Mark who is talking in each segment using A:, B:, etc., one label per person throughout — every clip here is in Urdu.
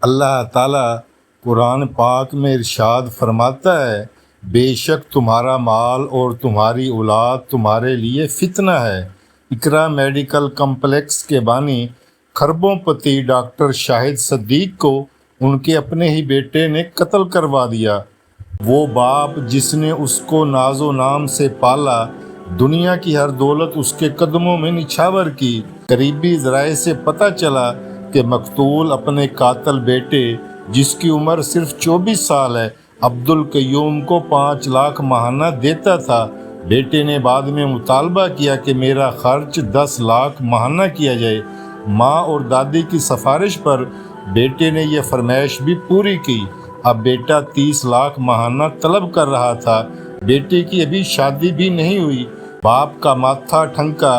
A: اللہ تعالیٰ قرآن پاک میں ارشاد فرماتا ہے، بے شک تمہارا مال اور تمہاری اولاد تمہارے لیے فتنہ ہے۔ اقرا میڈیکل کمپلیکس کے بانی خربوں پتی ڈاکٹر شاہد صدیق کو ان کے اپنے ہی بیٹے نے قتل کروا دیا۔ وہ باپ جس نے اس کو ناز و نام سے پالا، دنیا کی ہر دولت اس کے قدموں میں نچھاور کی۔ قریبی ذرائع سے پتہ چلا کہ مقتول اپنے قاتل بیٹے، جس کی عمر صرف 24 سال ہے، عبدالقیوم کو 5 لاکھ ماہانہ دیتا تھا۔ بیٹے نے بعد میں مطالبہ کیا کہ میرا خرچ 10 لاکھ ماہانہ کیا جائے۔ ماں اور دادی کی سفارش پر بیٹے نے یہ فرمائش بھی پوری کی۔ اب بیٹا 30 لاکھ ماہانہ طلب کر رہا تھا۔ بیٹے کی ابھی شادی بھی نہیں ہوئی۔ باپ کا ماتھا ٹھنکا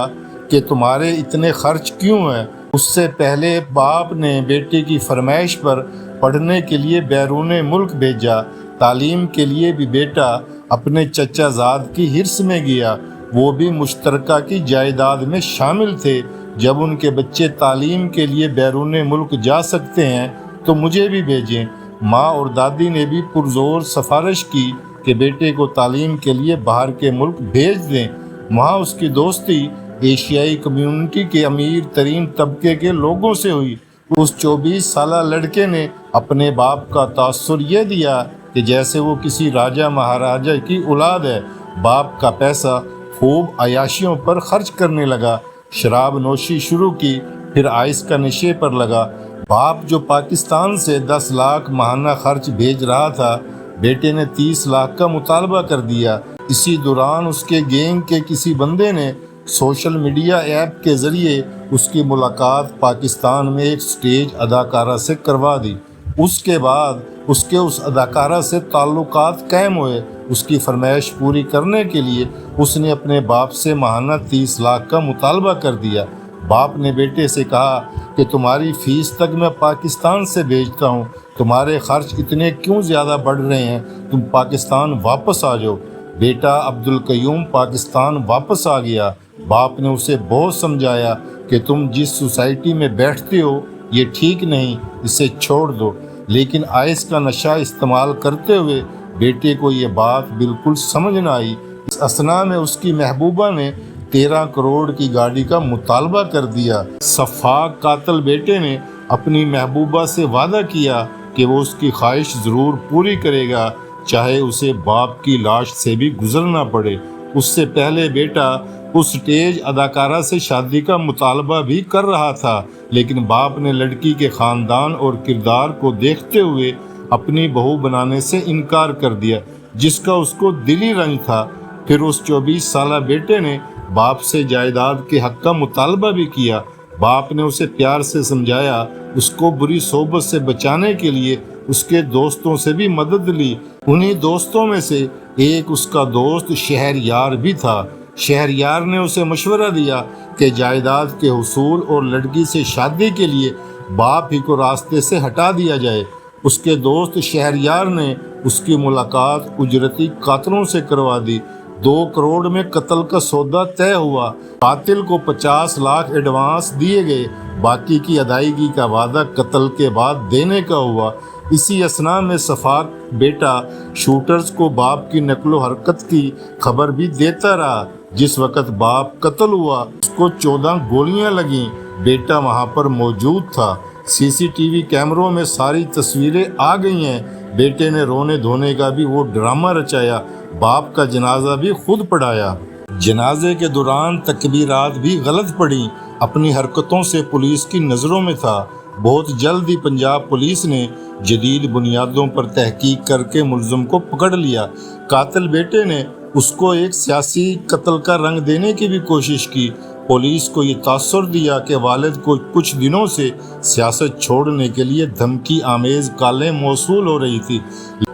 A: کہ تمہارے اتنے خرچ کیوں ہیں؟ اس سے پہلے باپ نے بیٹے کی فرمائش پر پڑھنے کے لیے بیرون ملک بھیجا۔ تعلیم کے لیے بھی بیٹا اپنے چچا زاد کی ہرس میں گیا۔ وہ بھی مشترکہ کی جائیداد میں شامل تھے۔ جب ان کے بچے تعلیم کے لیے بیرون ملک جا سکتے ہیں تو مجھے بھی بھیجیں۔ ماں اور دادی نے بھی پرزور سفارش کی کہ بیٹے کو تعلیم کے لیے باہر کے ملک بھیج دیں۔ وہاں اس کی دوستی ایشیائی کمیونٹی کے امیر ترین طبقے کے لوگوں سے ہوئی۔ اس 24 سالہ لڑکے نے اپنے باپ کا تاثر یہ دیا کہ جیسے وہ کسی راجہ مہاراجہ کی اولاد ہے۔ باپ کا پیسہ خوب عیاشیوں پر خرچ کرنے لگا، شراب نوشی شروع کی، پھر آئس کا نشے پر لگا۔ باپ جو پاکستان سے 10 لاکھ ماہانہ خرچ بھیج رہا تھا، بیٹے نے 30 لاکھ کا مطالبہ کر دیا۔ اسی دوران اس کے گینگ کے کسی بندے نے سوشل میڈیا ایپ کے ذریعے اس کی ملاقات پاکستان میں ایک سٹیج اداکارہ سے کروا دی۔ اس کے بعد اس اداکارہ سے تعلقات قائم ہوئے۔ اس کی فرمائش پوری کرنے کے لیے اس نے اپنے باپ سے ماہانہ 30 لاکھ کا مطالبہ کر دیا۔ باپ نے بیٹے سے کہا کہ تمہاری فیس تک میں پاکستان سے بھیجتا ہوں، تمہارے خرچ اتنے کیوں زیادہ بڑھ رہے ہیں؟ تم پاکستان واپس آ جاؤ۔ بیٹا عبدالقیوم پاکستان واپس آ گیا۔ باپ نے اسے بہت سمجھایا کہ تم جس سوسائٹی میں بیٹھتے ہو یہ ٹھیک نہیں، اسے چھوڑ دو، لیکن آئس کا نشہ استعمال کرتے ہوئے بیٹے کو یہ بات بالکل سمجھ نہ آئی۔ اس اثنا میں اس کی محبوبہ نے 13 کروڑ کی گاڑی کا مطالبہ کر دیا۔ سفاک قاتل بیٹے نے اپنی محبوبہ سے وعدہ کیا کہ وہ اس کی خواہش ضرور پوری کرے گا، چاہے اسے باپ کی لاش سے بھی گزرنا پڑے۔ اس سے پہلے بیٹا اس سٹیج اداکارہ سے شادی کا مطالبہ بھی کر رہا تھا، لیکن باپ نے لڑکی کے خاندان اور کردار کو دیکھتے ہوئے اپنی بہو بنانے سے انکار کر دیا، جس کا اس کو دلی رنج تھا۔ پھر اس 24 سالہ بیٹے نے باپ سے جائیداد کے حق کا مطالبہ بھی کیا۔ باپ نے اسے پیار سے سمجھایا، اس کو بری صحبت سے بچانے کے لیے اس کے دوستوں سے بھی مدد لی۔ انہی دوستوں میں سے ایک اس کا دوست شہریار بھی تھا۔ شہریار نے اسے مشورہ دیا کہ جائیداد کے حصول اور لڑکی سے شادی کے لیے باپ ہی کو راستے سے ہٹا دیا جائے۔ اس کے دوست شہریار نے اس کی ملاقات اجرتی قاتلوں سے کروا دی۔ 2 کروڑ میں قتل کا سودا طے ہوا۔ قاتل کو 50 لاکھ ایڈوانس دیے گئے، باقی کی ادائیگی کا وعدہ قتل کے بعد دینے کا ہوا۔ اسی اثنا میں سفاک بیٹا شوٹرز کو باپ کی نقل و حرکت کی خبر بھی دیتا رہا۔ جس وقت باپ قتل ہوا اس کو 14 گولیاں لگیں۔ بیٹا وہاں پر موجود تھا۔ CCTV کیمروں میں ساری تصویریں آ گئی ہیں۔ بیٹے نے رونے دھونے کا بھی وہ ڈرامہ رچایا، باپ کا جنازہ بھی خود پڑھایا۔ جنازے کے دوران تکبیرات بھی غلط پڑیں۔ اپنی حرکتوں سے پولیس کی نظروں میں تھا۔ بہت جلد ہی پنجاب پولیس نے جدید بنیادوں پر تحقیق کر کے ملزم کو پکڑ لیا۔ قاتل بیٹے نے اس کو ایک سیاسی قتل کا رنگ دینے کی بھی کوشش کی۔ پولیس کو یہ تاثر دیا کہ والد کو کچھ دنوں سے سیاست چھوڑنے کے لیے دھمکی آمیز کالیں موصول ہو رہی تھی،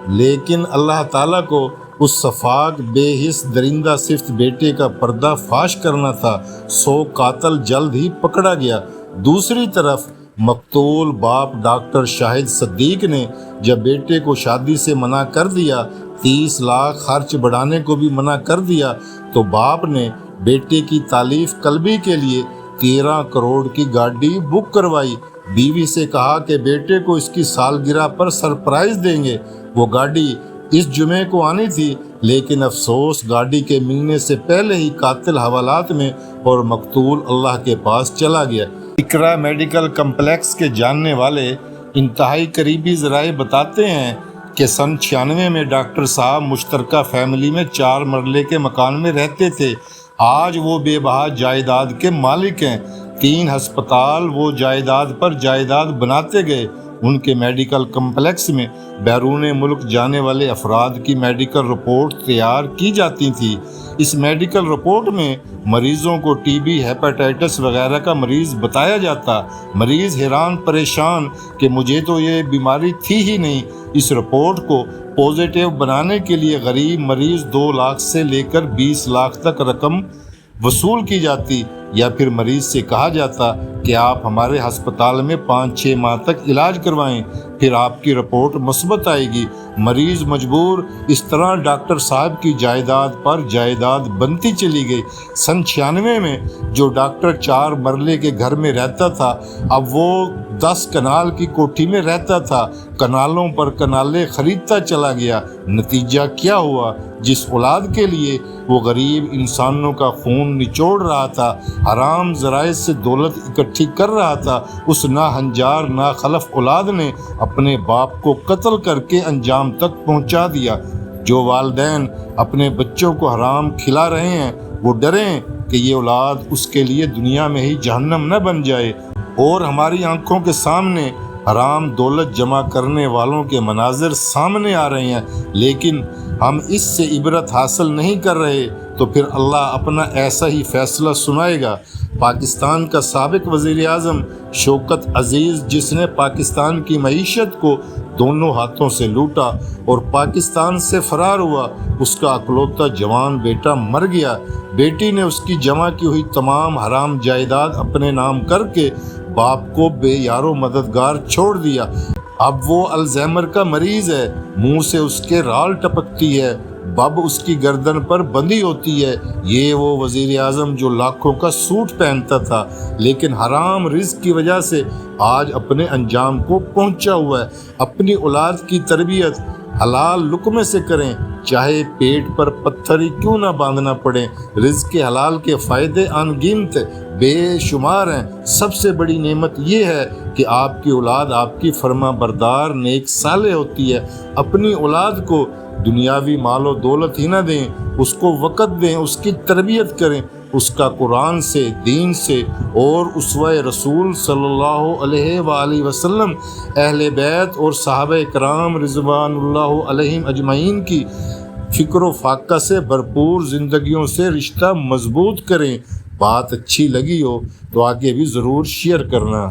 A: لیکن اللہ تعالیٰ کو اس سفاک بے حس درندہ صفت بیٹے کا پردہ فاش کرنا تھا۔ 100 قاتل جلد ہی پکڑا گیا۔ دوسری طرف مقتول باپ ڈاکٹر شاہد صدیق نے جب بیٹے کو شادی سے منع کر دیا، 30 لاکھ خرچ بڑھانے کو بھی منع کر دیا، تو باپ نے بیٹے کی تالیف قلبی کے لیے 13 کروڑ کی گاڑی بک کروائی۔ بیوی سے کہا کہ بیٹے کو اس کی سالگرہ پر سرپرائز دیں گے۔ وہ گاڑی اس جمعے کو آنی تھی، لیکن افسوس گاڑی کے ملنے سے پہلے ہی قاتل حوالات میں اور مقتول اللہ کے پاس چلا گیا۔ اقرا میڈیکل کمپلیکس کے جاننے والے انتہائی قریبی ذرائع بتاتے ہیں کہ سن 96 میں ڈاکٹر صاحب مشترکہ فیملی میں 4 مرلے کے مکان میں رہتے تھے۔ آج وہ بے بہا جائیداد کے مالک ہیں۔ 3 ہسپتال وہ جائیداد پر جائیداد بناتے گئے۔ ان کے میڈیکل کمپلیکس میں بیرون ملک جانے والے افراد کی میڈیکل رپورٹ تیار کی جاتی تھی۔ اس میڈیکل رپورٹ میں مریضوں کو ٹی بی، ہیپاٹائٹس وغیرہ کا مریض بتایا جاتا۔ مریض حیران پریشان کہ مجھے تو یہ بیماری تھی ہی نہیں۔ اس رپورٹ کو پازیٹیو بنانے کے لیے غریب مریض 2 لاکھ سے لے کر 20 لاکھ تک رقم وصول کی جاتی، یا پھر مریض سے کہا جاتا کہ آپ ہمارے ہسپتال میں 5-6 ماہ تک علاج کروائیں، پھر آپ کی رپورٹ مثبت آئے گی۔ مریض مجبور۔ اس طرح ڈاکٹر صاحب کی جائیداد پر جائیداد بنتی چلی گئی۔ سن 96 میں جو ڈاکٹر 4 مرلے کے گھر میں رہتا تھا، اب وہ 10 کنال کی کوٹھی میں رہتا تھا۔ کنالوں پر کنالیں خریدتا چلا گیا۔ نتیجہ کیا ہوا؟ جس اولاد کے لیے وہ غریب انسانوں کا خون نچوڑ رہا تھا، حرام ذرائع سے دولت اکٹھی کر رہا تھا، اس ناہنجار ناخلف اولاد نے اپنے باپ کو قتل کر کے انجام تک پہنچا دیا۔ جو والدین اپنے بچوں کو حرام کھلا رہے ہیں، وہ ڈریں کہ یہ اولاد اس کے لیے دنیا میں ہی جہنم نہ بن جائے۔ اور ہماری آنکھوں کے سامنے حرام دولت جمع کرنے والوں کے مناظر سامنے آ رہے ہیں، لیکن ہم اس سے عبرت حاصل نہیں کر رہے، تو پھر اللہ اپنا ایسا ہی فیصلہ سنائے گا۔ پاکستان کا سابق وزیر اعظم شوکت عزیز، جس نے پاکستان کی معیشت کو دونوں ہاتھوں سے لوٹا اور پاکستان سے فرار ہوا، اس کا اکلوتا جوان بیٹا مر گیا۔ بیٹی نے اس کی جمع کی ہوئی تمام حرام جائیداد اپنے نام کر کے باپ کو بے یارو مددگار چھوڑ دیا۔ اب وہ الزائمر کا مریض ہے، منہ سے اس کے رال ٹپکتی ہے، بب اس کی گردن پر بندھی ہوتی ہے۔ یہ وہ وزیر اعظم جو لاکھوں کا سوٹ پہنتا تھا، لیکن حرام رزق کی وجہ سے آج اپنے انجام کو پہنچا ہوا ہے۔ اپنی اولاد کی تربیت حلال لقمے سے کریں، چاہے پیٹ پر پتھر ہی کیوں نہ باندھنا پڑے۔ رزق حلال کے فائدے ان گنت بے شمار ہیں۔ سب سے بڑی نعمت یہ ہے کہ آپ کی اولاد آپ کی فرما بردار نیک صالح ہوتی ہے۔ اپنی اولاد کو دنیاوی مال و دولت ہی نہ دیں، اس کو وقت دیں، اس کی تربیت کریں، اس کا قرآن سے، دین سے اور اسوہ رسول صلی اللہ علیہ وآلہ وسلم، اہل بیت اور صحابہ کرام رضوان اللہ علیہم اجمعین کی فکر و فاقہ سے بھرپور زندگیوں سے رشتہ مضبوط کریں۔ بات اچھی لگی ہو تو آگے بھی ضرور شیئر کرنا۔